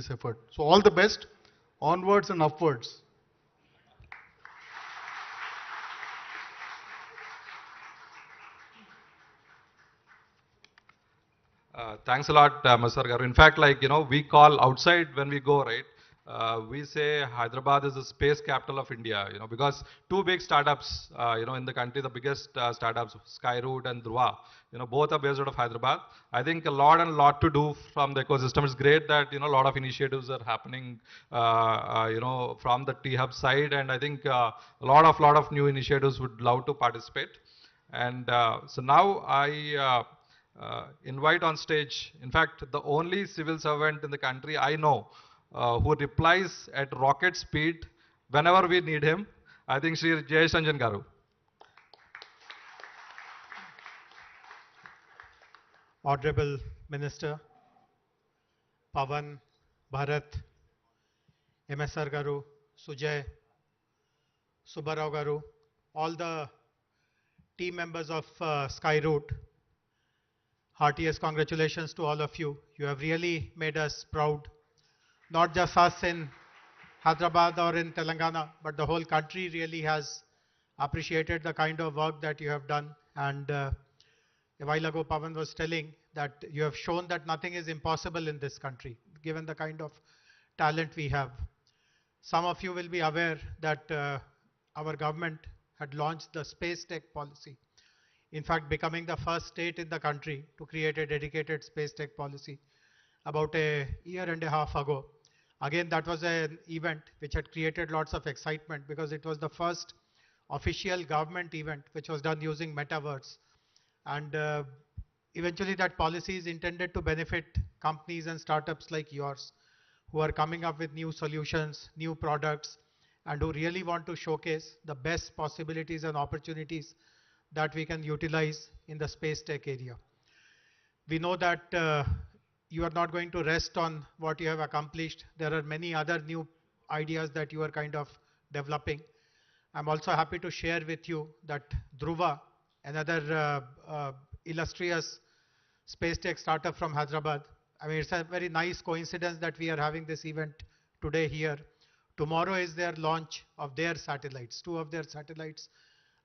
this effort. So all the best, onwards and upwards. Thanks a lot, Mr. Garu. In fact, like, we call outside when we go, right? We say Hyderabad is the space capital of India, because two big startups, in the country, the biggest startups, Skyroot and Dhruva, both are based out of Hyderabad. I think a lot to do from the ecosystem. It's great that, a lot of initiatives are happening, from the T-Hub side. And I think a lot of new initiatives would love to participate. And so now invite on stage, in fact, the only civil servant in the country I know who replies at rocket speed whenever we need him. I think Sri Jay Sanjan Garu. Honorable Minister, Pavan, Bharat, MSR Garu, Sujay, Subbarao Garu, all the team members of Skyroot, heartiest congratulations to all of you. You have really made us proud, not just us in Hyderabad or in Telangana, but the whole country really has appreciated the kind of work that you have done. And a while ago, Pavan was telling that you have shown that nothing is impossible in this country, given the kind of talent we have. Some of you will be aware that our government had launched the space tech policy. In fact, becoming the first state in the country to create a dedicated space tech policy about a year and a half ago. Again, that was an event which had created lots of excitement because it was the first official government event which was done using metaverse. And eventually that policy is intended to benefit companies and startups like yours who are coming up with new solutions, new products, and who really want to showcase the best possibilities and opportunities that we can utilize in the space tech area. We know that you are not going to rest on what you have accomplished. There are many other new ideas that you are kind of developing. I'm also happy to share with you that Dhruva, another illustrious space tech startup from Hyderabad, I mean, it's a very nice coincidence that we are having this event today here. Tomorrow is their launch of their satellites. 2 of their satellites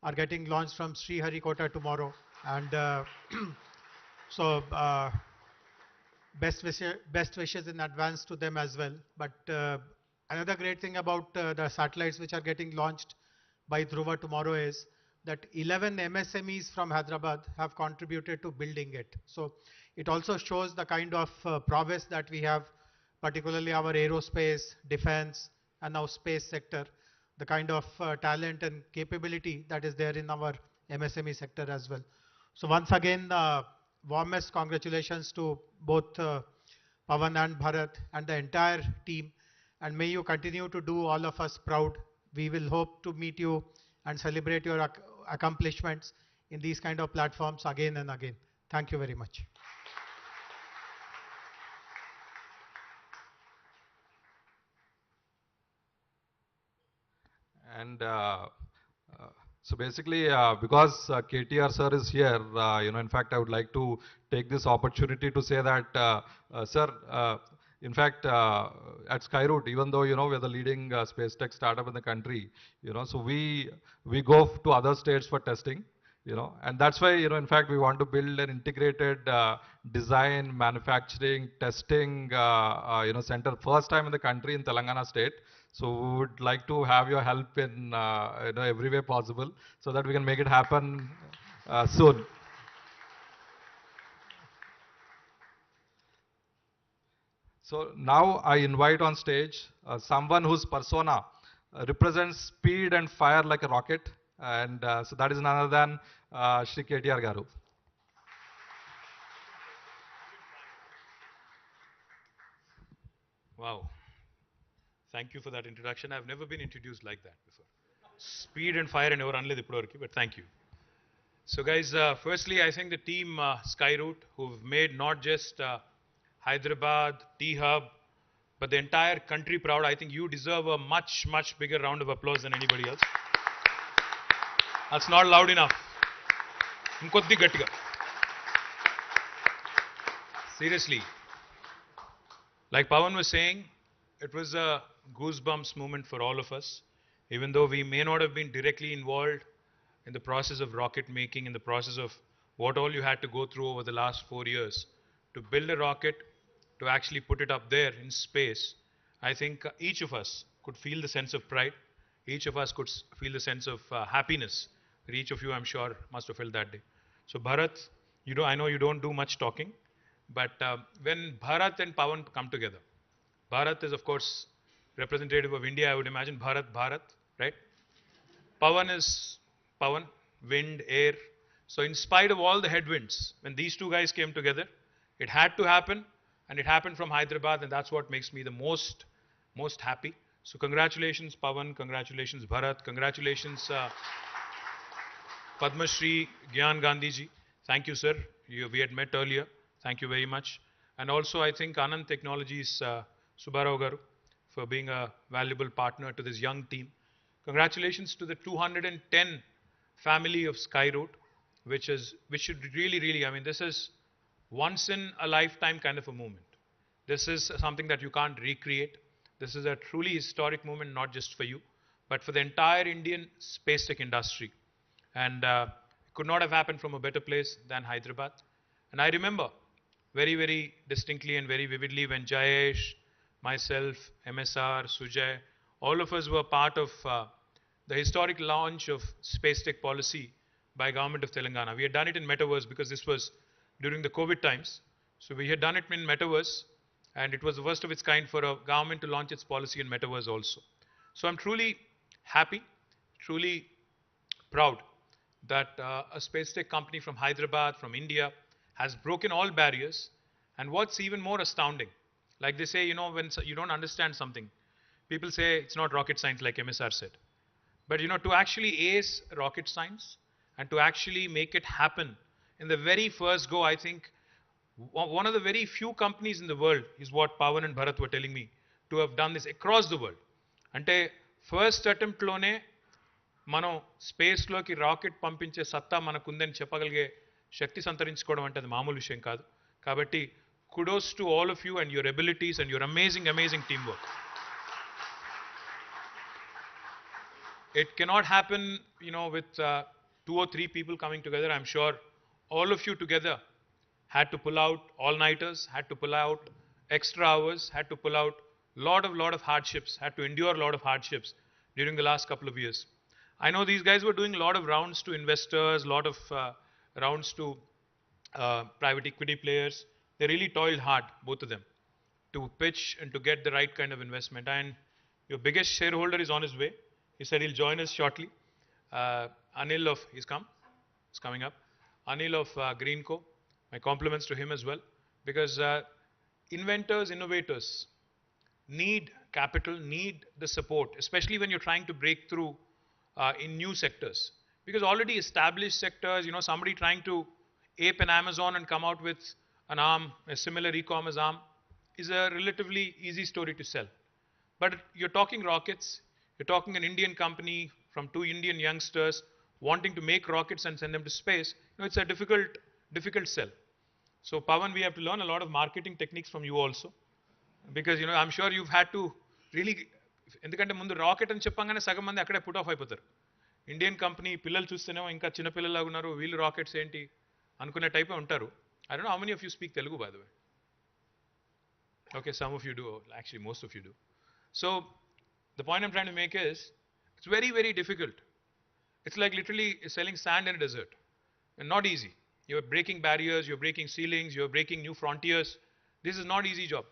are getting launched from Sriharikota tomorrow. And so best wishes in advance to them as well. But another great thing about the satellites which are getting launched by Dhruva tomorrow is that 11 MSMEs from Hyderabad have contributed to building it. So it also shows the kind of prowess that we have, particularly our aerospace, defense, and now space sector, the kind of talent and capability that is there in our MSME sector as well. So once again, warmest congratulations to both Pavan and Bharat and the entire team. And may you continue to do all of us proud. We will hope to meet you and celebrate your accomplishments in these kind of platforms again and again. Thank you very much. And so basically, because KTR sir is here, in fact, I would like to take this opportunity to say that, sir, in fact, at Skyroot, even though, we're the leading space tech startup in the country, so we go to other states for testing, and that's why, in fact, we want to build an integrated design, manufacturing, testing, center, first time in the country in Telangana state. So we would like to have your help in every way possible so that we can make it happen soon. So now I invite on stage someone whose persona represents speed and fire like a rocket. And so that is none other than Shri KTR Garu. Wow. Thank you for that introduction. I've never been introduced like that before. Speed and fire and never unled but thank you. So guys, firstly, I think the team Skyroot, who've made not just Hyderabad, T-Hub, but the entire country proud. I think you deserve a much, much bigger round of applause than anybody else. That's not loud enough. Inkoddi gattiga. Seriously. Like Pawan was saying, it was a goosebumps moment for all of us, even though we may not have been directly involved in the process of rocket making, in the process of what all you had to go through over the last 4 years to build a rocket, to actually put it up there in space. I think each of us could feel the sense of pride. Each of us could feel the sense of happiness that each of you, I'm sure, must have felt that day. So Bharat, I know you don't do much talking, but when Bharat and Pawan come together, Bharat is, of course, representative of India. I would imagine Bharat, right? Pawan is Pawan, wind, air. So in spite of all the headwinds, when these two guys came together, it had to happen, and it happened from Hyderabad, and that's what makes me the most happy. So congratulations, Pawan. Congratulations, Bharat. Congratulations, Padma Shri Gyan Gandhi ji. Thank you, sir. We had met earlier. Thank you very much. And also, I think Anand Technologies, Subbarao Garu, for being a valuable partner to this young team. Congratulations to the 210 family of Skyroot, which should really, I mean, this is once in a lifetime kind of a moment. This is something that you can't recreate. This is a truly historic moment, not just for you, but for the entire Indian space tech industry. And it could not have happened from a better place than Hyderabad. And I remember very distinctly and very vividly when Jayesh, myself, MSR, Sujay, all of us were part of the historic launch of space tech policy by government of Telangana. We had done it in Metaverse because this was during the COVID times. So we had done it in Metaverse, and it was the first of its kind for a government to launch its policy in Metaverse also. So I'm truly happy, truly proud that a space tech company from Hyderabad, from India, has broken all barriers. And what's even more astounding, like they say, when you don't understand something, people say it's not rocket science, like MSR said. But to actually ace rocket science and to actually make it happen in the very first go, I think one of the very few companies in the world is what Pawan and Bharat were telling me, to have done this across the world. Ante first attempt lone మనం స్పేస్లోకి rocket పంపించే సత్తా మనకుందని చెప్పగలిగే శక్తి సంతరించుకోవడం అంటే అది మామూలు విషయం కాదు. కాబట్టి kudos to all of you and your abilities and your amazing teamwork. It cannot happen, with 2 or 3 people coming together. I'm sure all of you together had to pull out all-nighters, had to pull out extra hours, had to pull out lot of hardships, had to endure a lot of hardships during the last couple of years. I know these guys were doing a lot of rounds to investors, a lot of rounds to private equity players. They really toiled hard, both of them, to pitch and to get the right kind of investment. And your biggest shareholder is on his way. He said he'll join us shortly. Anil he's coming up. Anil of Greenco. My compliments to him as well. Because inventors, innovators need capital, need the support, especially when you're trying to break through in new sectors. Because already established sectors, somebody trying to ape an Amazon and come out with an arm, a similar e-commerce arm, is a relatively easy story to sell. But you're talking rockets, you're talking an Indian company from 2 Indian youngsters wanting to make rockets and send them to space. It's a difficult sell. So Pawan, we have to learn a lot of marketing techniques from you also. Because, I'm sure you've had to really, ఎందుకంటే ముందు rocket అని చెప్పంగానే సగం మంది అక్కడే put off అయిపోతారు. Indian company పిల్లలు చూస్తేనేమో ఇంకా చిన్న పిల్లలాగా ఉన్నారు, వీళ్ళు రాకెట్స్ ఏంటి అనుకునే టైపే ఉంటారు. I don't know how many of you speak Telugu, by the way. Okay, some of you do. Actually, most of you do. So the point I'm trying to make is, it's very difficult. It's like literally selling sand in a desert. And not easy. You're breaking barriers, you're breaking ceilings, you're breaking new frontiers. This is not easy job.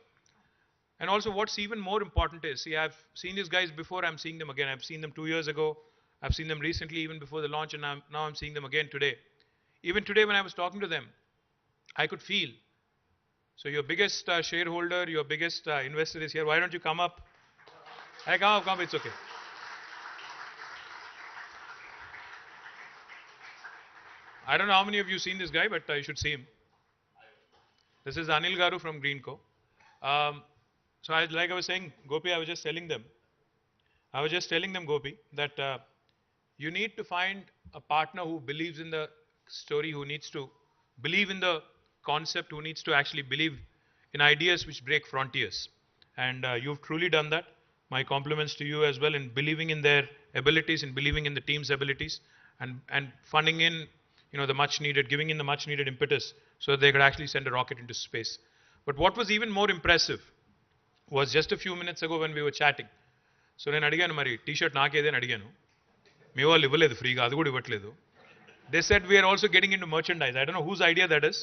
And also what's even more important is, see, I've seen these guys before, I'm seeing them again. I've seen them 2 years ago. I've seen them recently, even before the launch, and now I'm seeing them again today. Even today when I was talking to them, I could feel. So your biggest shareholder, your biggest investor is here. Why don't you come up? Hey, come up, it's okay. I don't know how many of you seen this guy, but you should see him. This is Anil Garu from Greenco. So like I was saying, Gopi, I was just telling them, Gopi, that you need to find a partner who believes in the story, who needs to believe in the concept, who needs to actually believe in ideas which break frontiers. And you've truly done that. My compliments to you as well in believing in their abilities, in believing in the team's abilities, and funding in, the much needed, giving in the much needed impetus so that they could actually send a rocket into space. But what was even more impressive was just a few minutes ago when we were chatting. So నేను అడిగాను మరి T-shirt నాకేదే అని అడిగాను. మీ వాళ్ళు ఇవ్వలేదు ఫ్రీగా, అది కూడా ఇవ్వట్లేదు. They said we are also getting into merchandise. I don't know whose idea that is,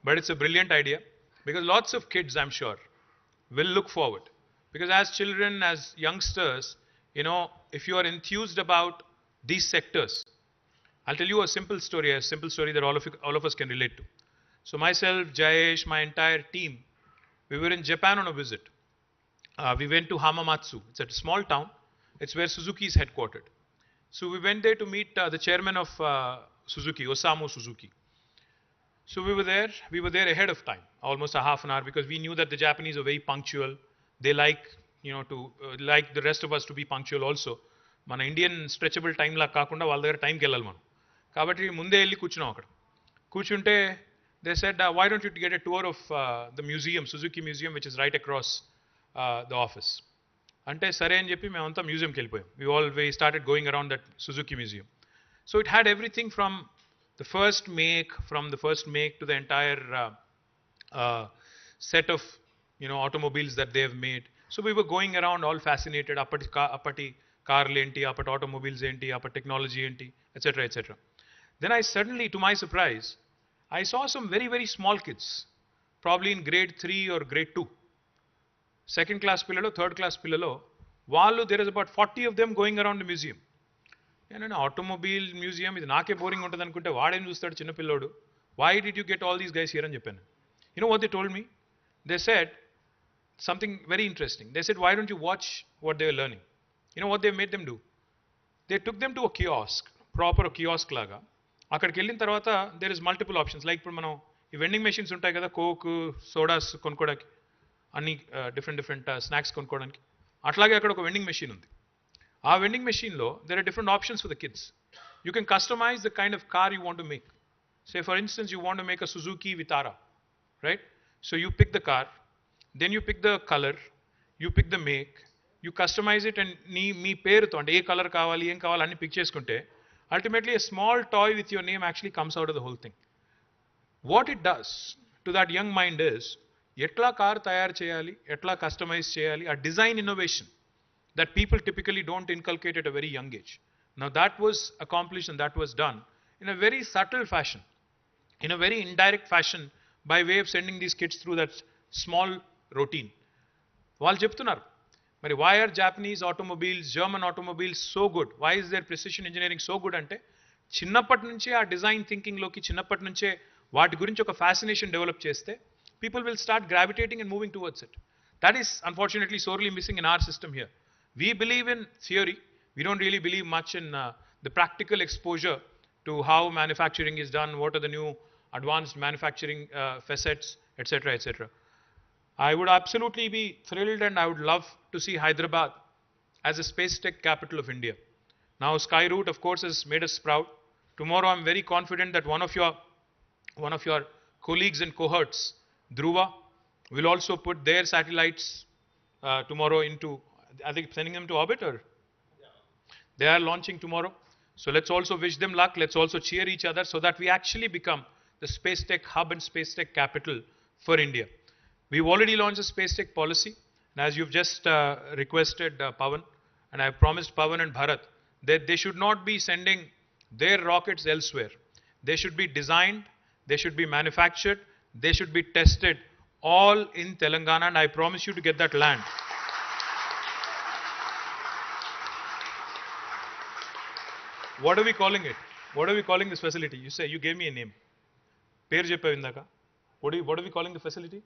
but it's a brilliant idea because lots of kids, I'm sure, will look forward. Because as children, as youngsters, if you are enthused about these sectors, I'll tell you a simple story that all of us can relate to. So myself, Jayesh, my entire team, we were in Japan on a visit. We went to Hamamatsu. It's a small town. It's where Suzuki is headquartered. So we went there to meet the chairman of Suzuki, Osamu Suzuki. So we were there ahead of time, almost a half an hour, because we knew that the Japanese are very punctual. They like, like the rest of us to be punctual also. మన Indian stretchable time లా కాకుండా వాళ్ళ దగ్గర టైంకి వెళ్ళాలి మనం. కాబట్టి ముందే వెళ్ళి కూర్చున్నాం అక్కడ. కూర్చుంటే they said why don't you get a tour of the museum, Suzuki museum, which is right across the office. అంటే సరే అని చెప్పి మేమంతా మ్యూజియంకి వెళ్ళిపోయాం. We started going around that Suzuki museum. So it had everything from the first make to the entire set of automobiles that they have made. So we were going around all fascinated. Appati కార్లు ఏంటి, అప్పటి automobiles ఏంటి, అప్పటి technology ఏంటి, etcetera etcetera. Then I suddenly, to my surprise, I saw some very, very small kids, probably in grade 3 or grade 2. Second class పిల్లలో, third class పిల్లలో, వాళ్ళు, there is about 40 of them going around the museum. నేను automobile museum ఇది నాకే boring ఉంటుంది అనుకుంటే వాడేం చూస్తాడు చిన్నపిల్లోడు. Why did you get all these guys here అని చెప్పాను. You know what they told me? They said something very interesting. They said, why don't you watch what they are learning? You know what they made them do? They took them to a kiosk, proper kiosk laga. అక్కడికి వెళ్ళిన తర్వాత there is multiple options. Like ఇప్పుడు మనం ఈ vending machines ఉంటాయి కదా, coke, sodas కొనుక్కోవడానికి, అన్ని డిఫరెంట్ స్నాక్స్ కొనుక్కోవడానికి. అట్లాగే అక్కడ ఒక వెండింగ్ మెషిన్ ఉంది. ఆ వెండింగ్ మెషిన్లో there are different options for the kids. You can customize the kind of car you want to make. Say for instance you want to make a Suzuki Vitara, right? So you pick the car, then you pick the color, you pick the make, you customize it, and మీ పేరుతో అంటే ఏ colour కావాలి, ఏం కావాలి అన్ని pick చేసుకుంటే ultimately a small toy with your name actually comes out of the whole thing. What it does to that young mind is ఎట్లా car తయారు చేయాలి, ఎట్లా కస్టమైజ్ చేయాలి, ఆ design innovation that people typically don't inculcate at a very young age. Now that was accomplished and that was done in a very subtle fashion, in a very indirect fashion, by way of sending these kids through that small routine. వాళ్ళు చెప్తున్నారు మరి why are Japanese automobiles, German automobiles so good? Why is their precision engineering so good? అంటే చిన్నప్పటి నుంచే ఆ design థింకింగ్లోకి, చిన్నప్పటి నుంచే వాటి గురించి ఒక ఫ్యాసినేషన్ డెవలప్ చేస్తే people will start gravitating and moving towards it. That is unfortunately sorely missing in our system here. We believe in theory. We don't really believe much in the practical exposure to how manufacturing is done, what are the new advanced manufacturing facets, etc., etc. I would absolutely be thrilled and I would love to see Hyderabad as a space tech capital of India. Now Skyroot, of course, has made us proud. Tomorrow I'm very confident that one of your colleagues and cohorts, Dhruva, will also put their satellites tomorrow into, are they sending them to orbit or? They are launching tomorrow. So let's also wish them luck. Let's also cheer each other so that we actually become the space tech hub and space tech capital for India. We've already launched a space tech policy. And as you've just requested Pawan, and I've promised Pawan and Bharat, that they should not be sending their rockets elsewhere. They should be designed, they should be manufactured, they should be tested all in Telangana, and I promise you to get that land. What are we calling it? What are we calling this facility? You say, you gave me a name. Peru cheppavu indaka. What are we calling the facility?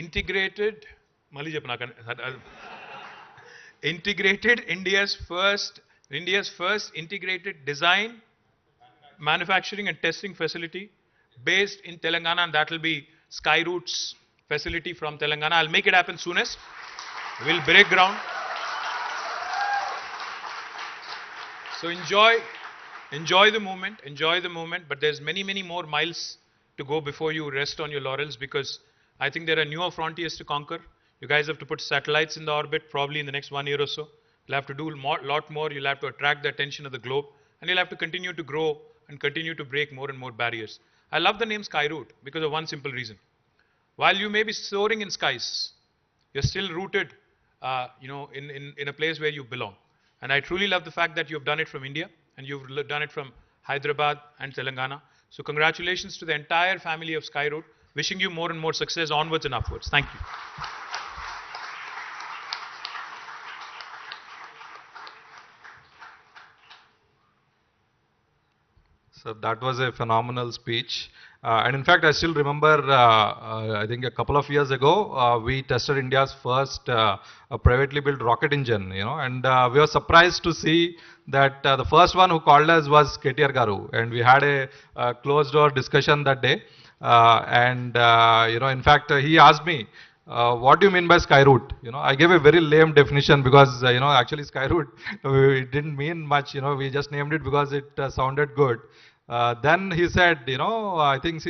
Integrated, mali chepna. Integrated India's first integrated design, manufacturing and testing facility based in Telangana, and that will be Skyroot's facility from Telangana. I'll make it happen soonest. We'll break ground. So Enjoy the moment, but there's many, many more miles to go before you rest on your laurels, because I think there are newer frontiers to conquer. You guys have to put satellites in the orbit probably in the next 1 year or so. You'll have to do a lot more. You'll have to attract the attention of the globe, and you'll have to continue to grow and continue to break more and more barriers. I love the name Skyroot because of one simple reason. While you may be soaring in skies, you're still rooted, in a place where you belong. And I truly love the fact that you've done it from India and you've done it from Hyderabad and Telangana. So congratulations to the entire family of Skyroot. Wishing you more and more success onwards and upwards. Thank you. So that was a phenomenal speech. And in fact, I still remember, I think a couple of years ago, we tested India's first a privately built rocket engine, and we were surprised to see that the first one who called us was KTR Garu. And we had a closed door discussion that day. In fact, he asked me, what do you mean by Skyroot? I gave a very lame definition because, actually Skyroot, it didn't mean much, we just named it because it sounded good. Then he said, I think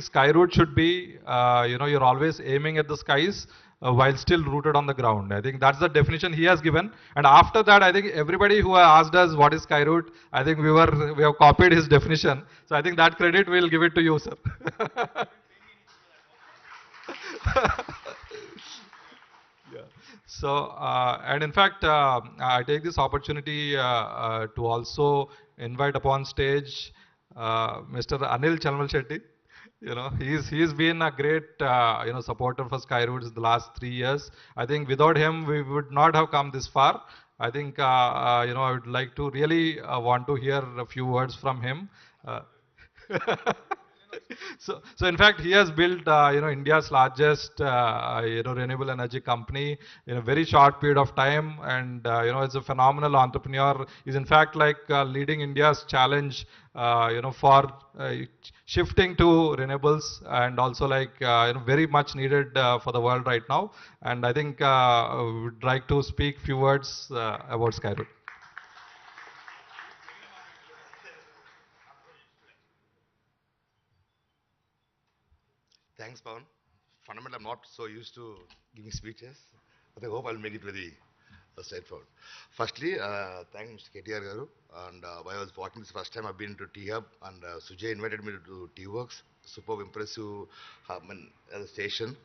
Skyroot should be, you're always aiming at the skies while still rooted on the ground. I think that's the definition he has given. And after that, I think everybody who asked us what is Skyroot, I think we have copied his definition. So I think that credit we'll give it to you, sir. Yeah. So, and in fact, I take this opportunity to also invite upon stage Mr. Anil Chalmal Shetty. He's been a great supporter for Skyroot in the last 3 years. I think without him we would not have come this far. I think I would like to really want to hear a few words from him. So in fact, he has built, India's largest, renewable energy company in a very short period of time, and it's a phenomenal entrepreneur. He's in fact like leading India's challenge, for shifting to renewables, and also like very much needed for the world right now. And I think we would like to speak few words about Skyroot. Thanks, Pawan. Fundamentally, I'm not so used to giving speeches, but I hope I'll make it very straightforward. Firstly, thanks KTR Garu. And while I was walking this first time, I've been to T-Hub, and Sujay invited me to T-Works. Superb, impressive station.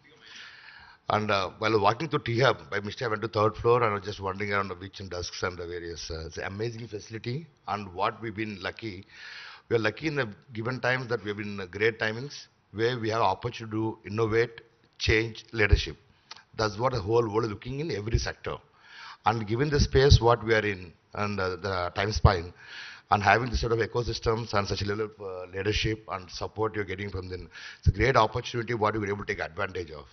And while I was walking to T-Hub, by mistake I went to third floor, and I was just wandering around the beach and desks and the various. It's an amazing facility, and what we've been lucky. We are lucky in the given times that we have been great timings, where we have opportunity to innovate, change, leadership. That's what the whole world is looking in every sector. And given the space what we are in and the time span, and having this sort of ecosystems and such a level of leadership and support you're getting from them, it's a great opportunity what we're able to take advantage of.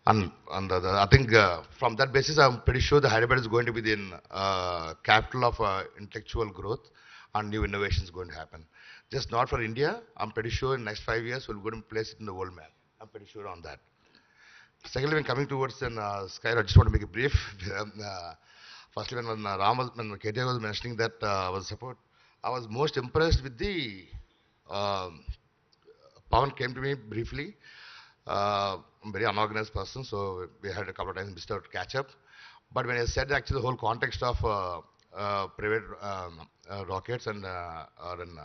And I think from that basis, I'm pretty sure the Hyderabad is going to be the capital of intellectual growth, and new innovations going to happen. Just not for India. I'm pretty sure in the next 5 years we're going to place it in the world map. I'm pretty sure on that. Secondly, when coming towards Skyroot, I just want to make it brief. Firstly, when KTR was mentioning that was support, I was most impressed with the Pawan came to me briefly. I'm a very unorganized person, so we had a couple of times missed out to catch up. But when I said actually the whole context of private rockets and or an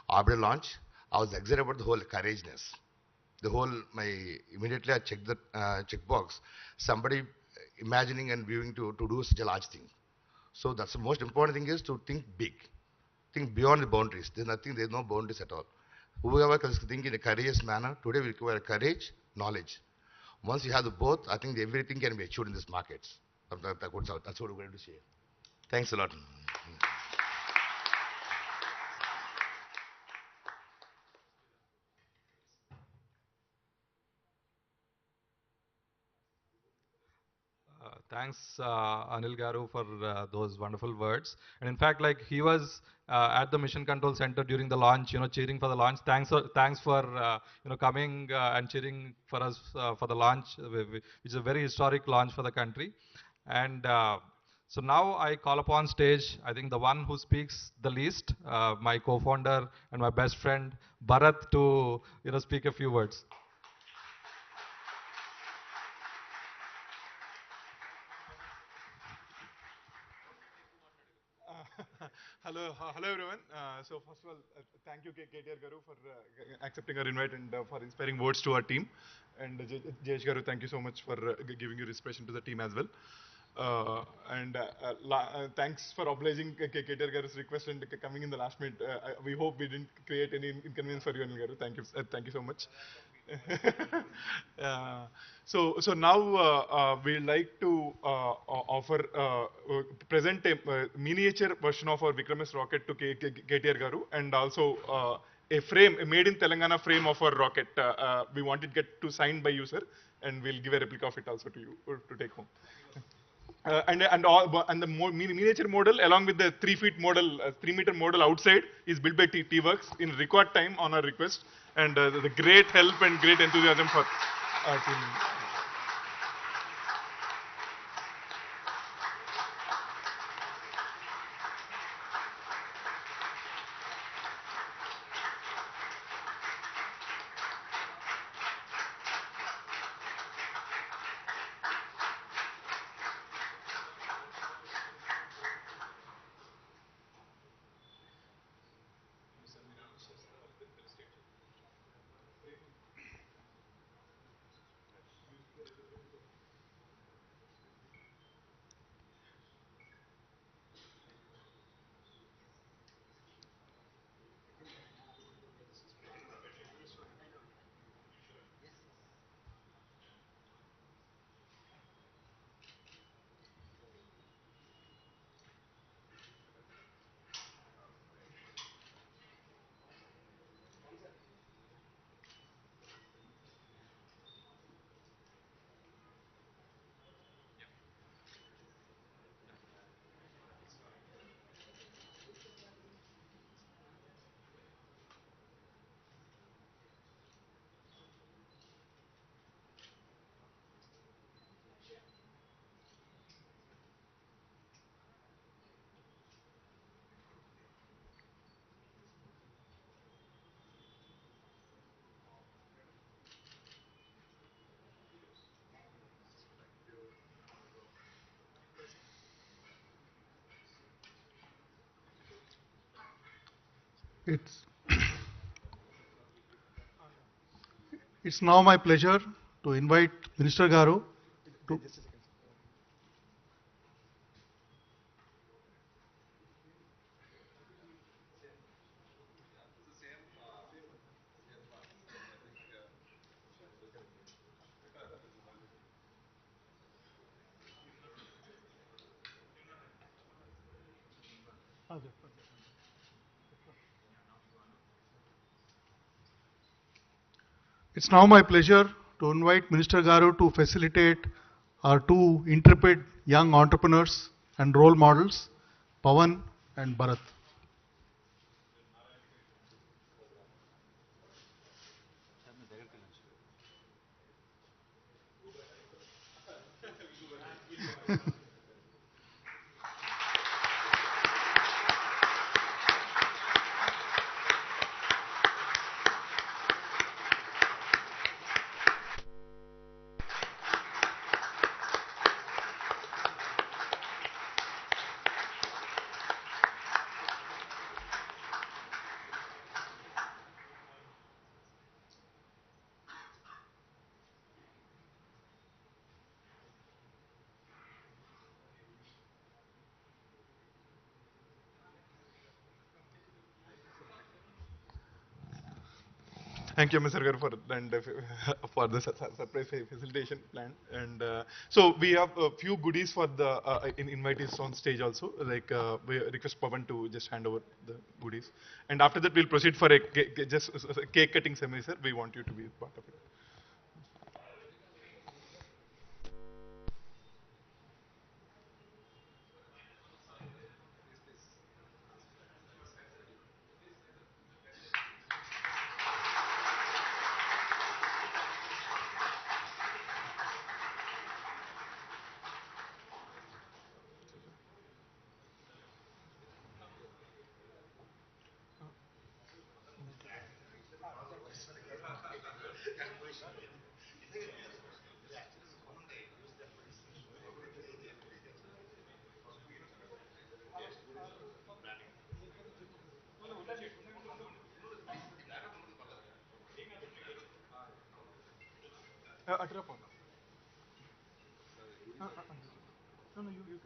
orbital launch, I was excited about the whole courageousness. Immediately I checked the checkbox. Somebody imagining and viewing to do such a large thing. So that's the most important thing, is to think big. Think beyond the boundaries. There's no boundaries at all. Whoever can think in a courageous manner, today we require courage, knowledge. Once you have the both, I think everything can be achieved in these markets. That's what we're going to say. Thanks a lot. Thanks, Anil Garu, for those wonderful words. And in fact, like he was at the Mission Control Center during the launch, cheering for the launch. Thanks for coming and cheering for us for the launch, which is a very historic launch for the country. And So now I call upon stage, I think the one who speaks the least, my co-founder and my best friend, Bharat, to speak a few words. Hello everyone. So first of all, thank you KTR Garu for accepting our invite and for inspiring words to our team. And Jayesh Garu, thank you so much for giving your inspiration to the team as well. Thanks for obliging KTR Garu's request and coming in the last minute. We hope we didn't create any inconvenience for you, Anil Garu. Thank you so much. uh, so now we'd like to offer present a miniature version of our Vikram-S rocket to KTR Garu, and also a frame, a made in Telangana frame of our rocket. We want it get to signed by you, sir, and we'll give a replica of it also to you to take home. And the miniature model along with the 3 feet model, 3 meter model outside is built by T-Works in record time on our request, and the great help and great enthusiasm for our team. It's it's now my pleasure to invite Minister Garu to It's now my pleasure to invite Minister Garu to facilitate our two intrepid young entrepreneurs and role models, Pawan and Bharat. Thank you, Mr. Garu, for the surprise facilitation plan. And so we have a few goodies for the invitees on stage also. Like we request Pavan to just hand over the goodies. And after that, we'll proceed for a just cake cutting ceremony, sir. We want you to be part of it. Atira Pona. No, no, you can.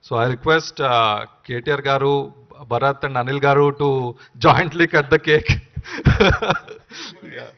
So I request KTR Garu, Bharat and Anil Garu to jointly cut the cake. Yeah.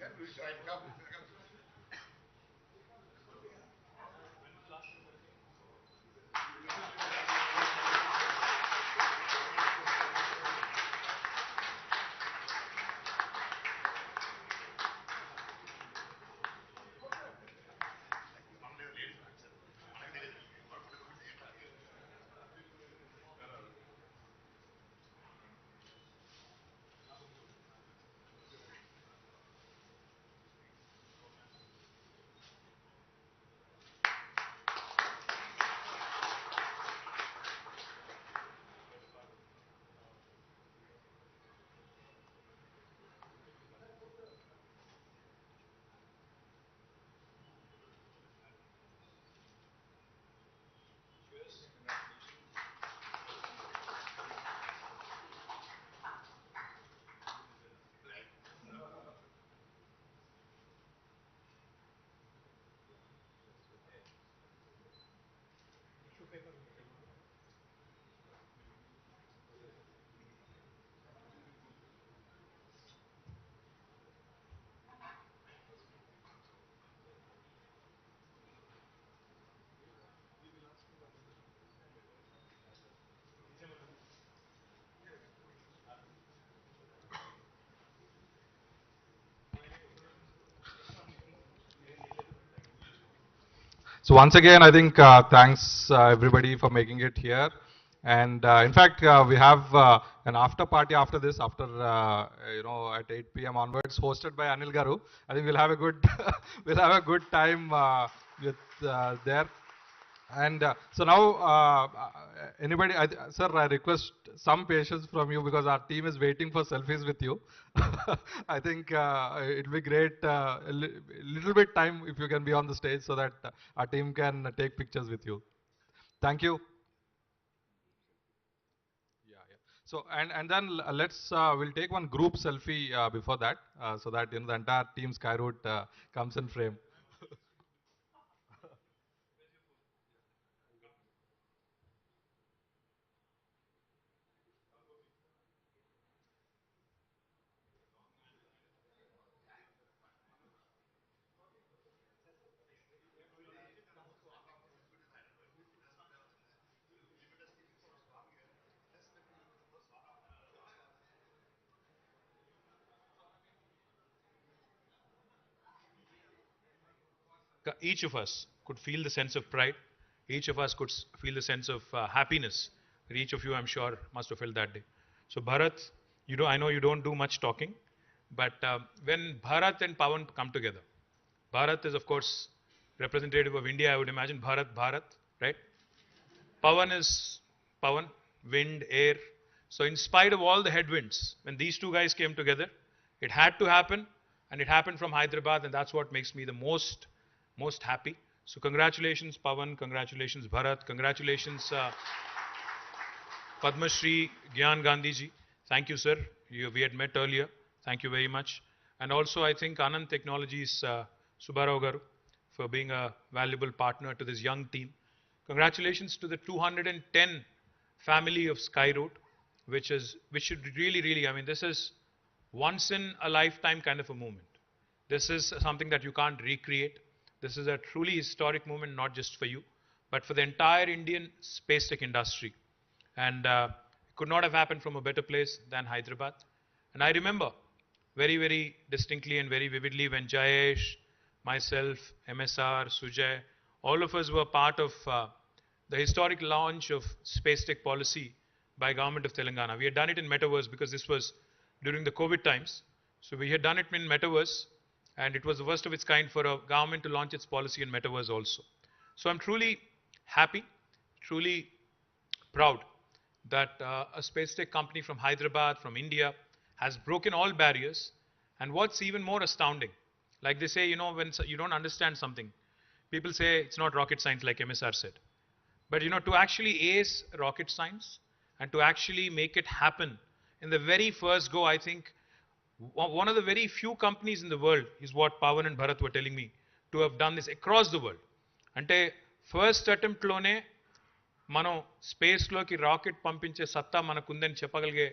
So once again, I think thanks everybody for making it here. And in fact, we have an after party after this, after at 8 p.m. onwards, hosted by Anil Garu. I think we'll have a good we'll have a good time with there. And so now, anybody, sir, I request some patience from you because our team is waiting for selfies with you. I think it'll be great, little bit time if you can be on the stage so that our team can take pictures with you. Thank you. Yeah, yeah. So and then let's we'll take one group selfie before that, so that the entire team Skyroot comes in frame. Each of us could feel the sense of pride. Each of us could feel the sense of happiness. And each of you, I'm sure, must have felt that day. So, Bharat, I know you don't do much talking, but when Bharat and Pawan come together, Bharat is, of course, representative of India. I would imagine Bharat, right? Pawan is Pawan, wind, air. So, in spite of all the headwinds, when these two guys came together, it had to happen, and it happened from Hyderabad, and that's what makes me the most happy. So, congratulations, Pawan. Congratulations, Bharat. Congratulations, Padma Shri Gyan Gandhi ji. Thank you, sir. We had met earlier. Thank you very much. And also, I think Anand Technologies, Subbarao Garu, for being a valuable partner to this young team. Congratulations to the 210 family of Skyroot, which should really, I mean, this is once in a lifetime kind of a moment. This is something that you can't recreate. This is a truly historic moment, not just for you, but for the entire Indian space tech industry. And it could not have happened from a better place than Hyderabad. And I remember very distinctly and very vividly when Jayesh, myself, MSR, Sujay, all of us were part of the historic launch of space tech policy by Government of Telangana. We had done it in Metaverse because this was during the COVID times. So we had done it in Metaverse, and it was the first of its kind for a government to launch its policy in Metaverse also. So I'm truly happy, truly proud that a space tech company from Hyderabad, from India, has broken all barriers. And what's even more astounding, like they say, when you don't understand something, people say it's not rocket science, like MSR said. But to actually ace rocket science and to actually make it happen in the very first go, I think one of the very few companies in the world is what Pawan and Bharat were telling me, to have done this across the world. Ante first attempt lone మనం స్పేస్లోకి rocket పంపించే సత్తా మనకుందని చెప్పగలిగే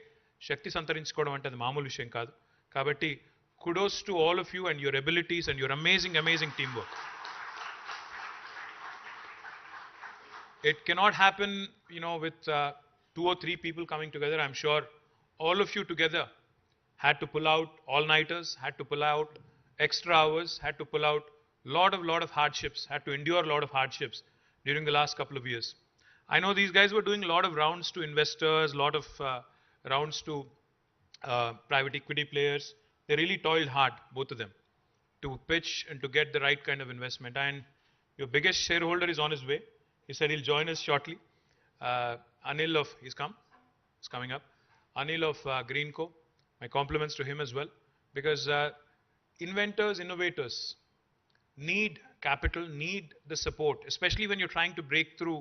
శక్తి సంతరించుకోవడం అంటే అది మామూలు విషయం కాదు. కాబట్టి kudos to all of you and your abilities and your amazing teamwork. It cannot happen, with 2 or 3 people coming together. I'm sure all of you together had to pull out all-nighters, had to pull out extra hours, had to pull out lot of hardships, had to endure a lot of hardships during the last couple of years. I know these guys were doing a lot of rounds to investors, lot of rounds to private equity players. They really toiled hard, both of them, to pitch and to get the right kind of investment. And your biggest shareholder is on his way. He said he'll join us shortly. Anil he's coming up. Anil of Greenco. My compliments to him as well. Because inventors, innovators need capital, need the support, especially when you're trying to break through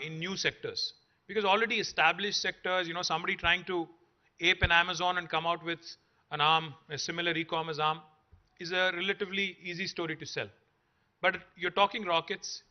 in new sectors. Because already established sectors, somebody trying to ape an Amazon and come out with an arm, a similar e-commerce arm, is a relatively easy story to sell. But you're talking rockets,